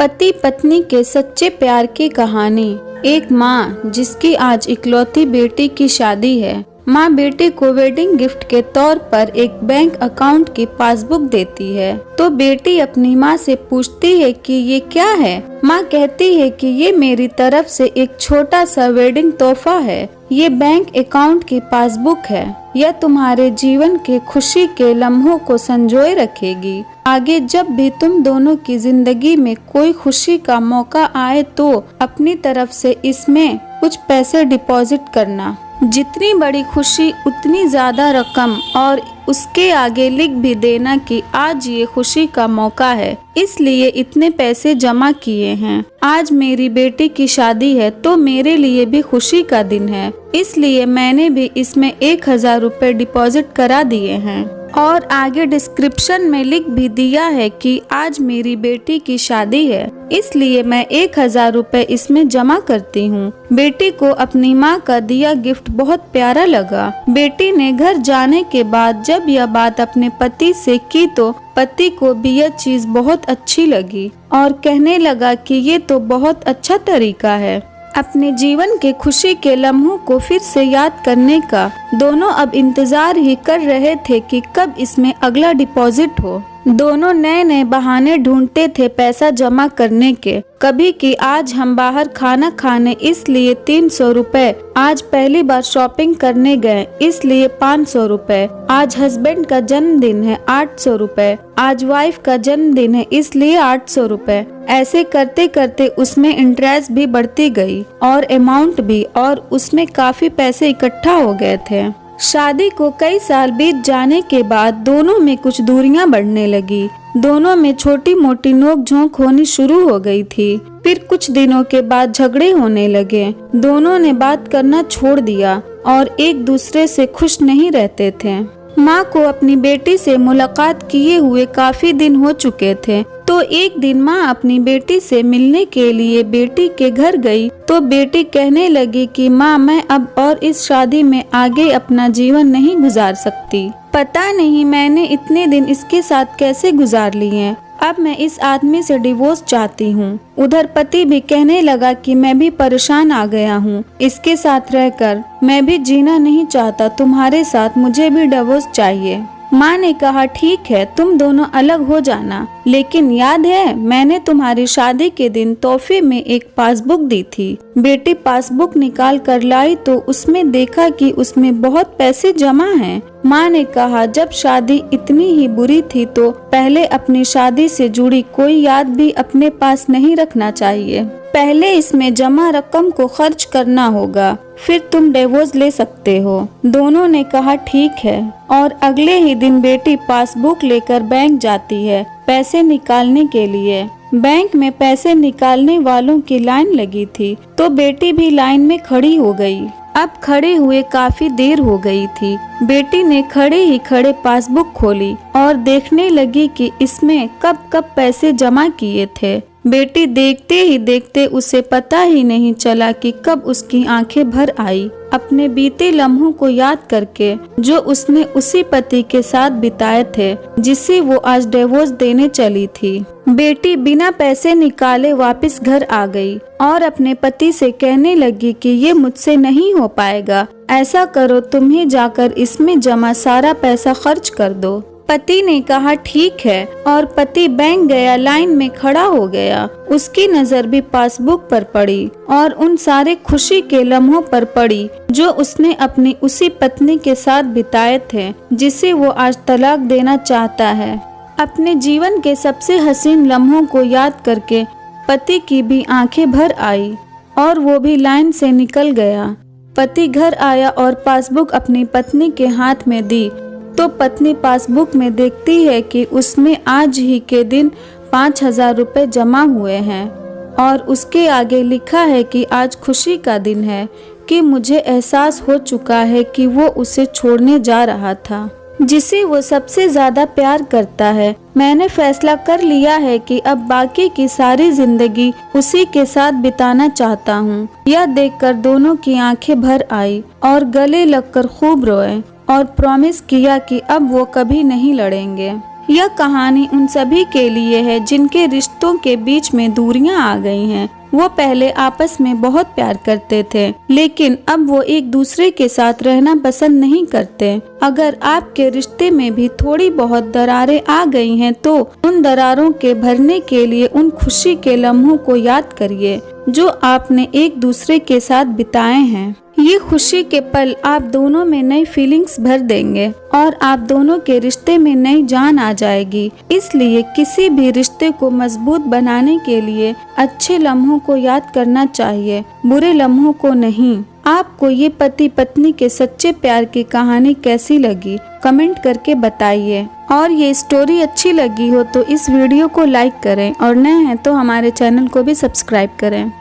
पति पत्नी के सच्चे प्यार की कहानी। एक माँ जिसकी आज इकलौती बेटी की शादी है। माँ बेटे को वेडिंग गिफ्ट के तौर पर एक बैंक अकाउंट की पासबुक देती है तो बेटी अपनी माँ से पूछती है कि ये क्या है। माँ कहती है कि ये मेरी तरफ से एक छोटा सा वेडिंग तोहफा है। ये बैंक अकाउंट की पासबुक है। यह तुम्हारे जीवन के खुशी के लम्हों को संजोए रखेगी। आगे जब भी तुम दोनों की जिंदगी में कोई खुशी का मौका आए तो अपनी तरफ से इसमें कुछ पैसे डिपॉजिट करना। जितनी बड़ी खुशी उतनी ज्यादा रकम और उसके आगे लिख भी देना कि आज ये खुशी का मौका है, इसलिए इतने पैसे जमा किए हैं। आज मेरी बेटी की शादी है तो मेरे लिए भी खुशी का दिन है, इसलिए मैंने भी इसमें 1000 रुपए डिपॉजिट करा दिए हैं। और आगे डिस्क्रिप्शन में लिख भी दिया है कि आज मेरी बेटी की शादी है, इसलिए मैं 1000 रुपए इसमें जमा करती हूँ। बेटी को अपनी माँ का दिया गिफ्ट बहुत प्यारा लगा। बेटी ने घर जाने के बाद जब यह बात अपने पति से की तो पति को भी यह चीज बहुत अच्छी लगी और कहने लगा कि ये तो बहुत अच्छा तरीका है अपने जीवन के खुशी के लम्हों को फिर से याद करने का। दोनों अब इंतजार ही कर रहे थे कि कब इसमें अगला डिपॉजिट हो। दोनों नए नए बहाने ढूंढते थे पैसा जमा करने के। कभी कि आज हम बाहर खाना खाने इसलिए 300 रुपए, आज पहली बार शॉपिंग करने गए इसलिए 500 रुपए, आज हस्बैंड का जन्मदिन है 800 रुपए, आज वाइफ का जन्मदिन है इसलिए 800 रुपए। ऐसे करते करते उसमें इंटरेस्ट भी बढ़ती गई और अमाउंट भी, और उसमें काफी पैसे इकट्ठा हो गए थे। शादी को कई साल बीत जाने के बाद दोनों में कुछ दूरियां बढ़ने लगी। दोनों में छोटी मोटी नोक झोंक होनी शुरू हो गई थी। फिर कुछ दिनों के बाद झगड़े होने लगे। दोनों ने बात करना छोड़ दिया और एक दूसरे से खुश नहीं रहते थे। माँ को अपनी बेटी से मुलाकात किए हुए काफी दिन हो चुके थे तो एक दिन माँ अपनी बेटी से मिलने के लिए बेटी के घर गई तो बेटी कहने लगी कि माँ मैं अब और इस शादी में आगे अपना जीवन नहीं गुजार सकती। पता नहीं मैंने इतने दिन इसके साथ कैसे गुजार लिए। अब मैं इस आदमी से डिवोर्स चाहती हूँ। उधर पति भी कहने लगा कि मैं भी परेशान आ गया हूँ इसके साथ रहकर, मैं भी जीना नहीं चाहता तुम्हारे साथ, मुझे भी डिवोर्स चाहिए। माँ ने कहा ठीक है तुम दोनों अलग हो जाना, लेकिन याद है मैंने तुम्हारी शादी के दिन तोहफे में एक पासबुक दी थी। बेटी पासबुक निकाल कर लाई तो उसमें देखा कि उसमें बहुत पैसे जमा हैं। माँ ने कहा जब शादी इतनी ही बुरी थी तो पहले अपनी शादी से जुड़ी कोई याद भी अपने पास नहीं रखना चाहिए। पहले इसमें जमा रकम को खर्च करना होगा, फिर तुम डिवोर्स ले सकते हो। दोनों ने कहा ठीक है और अगले ही दिन बेटी पासबुक लेकर बैंक जाती है पैसे निकालने के लिए। बैंक में पैसे निकालने वालों की लाइन लगी थी तो बेटी भी लाइन में खड़ी हो गई। अब खड़े हुए काफी देर हो गई थी। बेटी ने खड़े ही खड़े पासबुक खोली और देखने लगी कि इसमें कब कब पैसे जमा किए थे। बेटी देखते ही देखते उसे पता ही नहीं चला कि कब उसकी आंखें भर आई अपने बीते लम्हों को याद करके जो उसने उसी पति के साथ बिताए थे जिसे वो आज डिवोर्स देने चली थी। बेटी बिना पैसे निकाले वापस घर आ गई और अपने पति से कहने लगी कि ये मुझसे नहीं हो पाएगा, ऐसा करो तुम ही जाकर इसमें जमा सारा पैसा खर्च कर दो। पति ने कहा ठीक है और पति बैंक गया, लाइन में खड़ा हो गया। उसकी नजर भी पासबुक पर पड़ी और उन सारे खुशी के लम्हों पर पड़ी जो उसने अपनी उसी पत्नी के साथ बिताए थे जिसे वो आज तलाक देना चाहता है। अपने जीवन के सबसे हसीन लम्हों को याद करके पति की भी आंखें भर आई और वो भी लाइन से निकल गया। पति घर आया और पासबुक अपनी पत्नी के हाथ में दी तो पत्नी पासबुक में देखती है कि उसमें आज ही के दिन 5000 रुपए जमा हुए हैं और उसके आगे लिखा है कि आज खुशी का दिन है कि मुझे एहसास हो चुका है कि वो उसे छोड़ने जा रहा था जिसे वो सबसे ज्यादा प्यार करता है। मैंने फैसला कर लिया है कि अब बाकी की सारी जिंदगी उसी के साथ बिताना चाहता हूँ। यह देखकर दोनों की आंखें भर आई और गले लगकर खूब रोए और प्रॉमिस किया कि अब वो कभी नहीं लड़ेंगे। यह कहानी उन सभी के लिए है जिनके रिश्तों के बीच में दूरियां आ गई हैं। वो पहले आपस में बहुत प्यार करते थे, लेकिन अब वो एक दूसरे के साथ रहना पसंद नहीं करते। अगर आपके रिश्ते में भी थोड़ी बहुत दरारें आ गई हैं, तो उन दरारों के भरने के लिए उन खुशी के लम्हों को याद करिए जो आपने एक दूसरे के साथ बिताए हैं। ये खुशी के पल आप दोनों में नई फीलिंग्स भर देंगे और आप दोनों के रिश्ते में नई जान आ जाएगी। इसलिए किसी भी रिश्ते को मजबूत बनाने के लिए अच्छे लम्हों को याद करना चाहिए, बुरे लम्हों को नहीं। आपको ये पति पत्नी के सच्चे प्यार की कहानी कैसी लगी, कमेंट करके बताइए। और ये स्टोरी अच्छी लगी हो तो इस वीडियो को लाइक करें और नए हैं तो हमारे चैनल को भी सब्सक्राइब करें।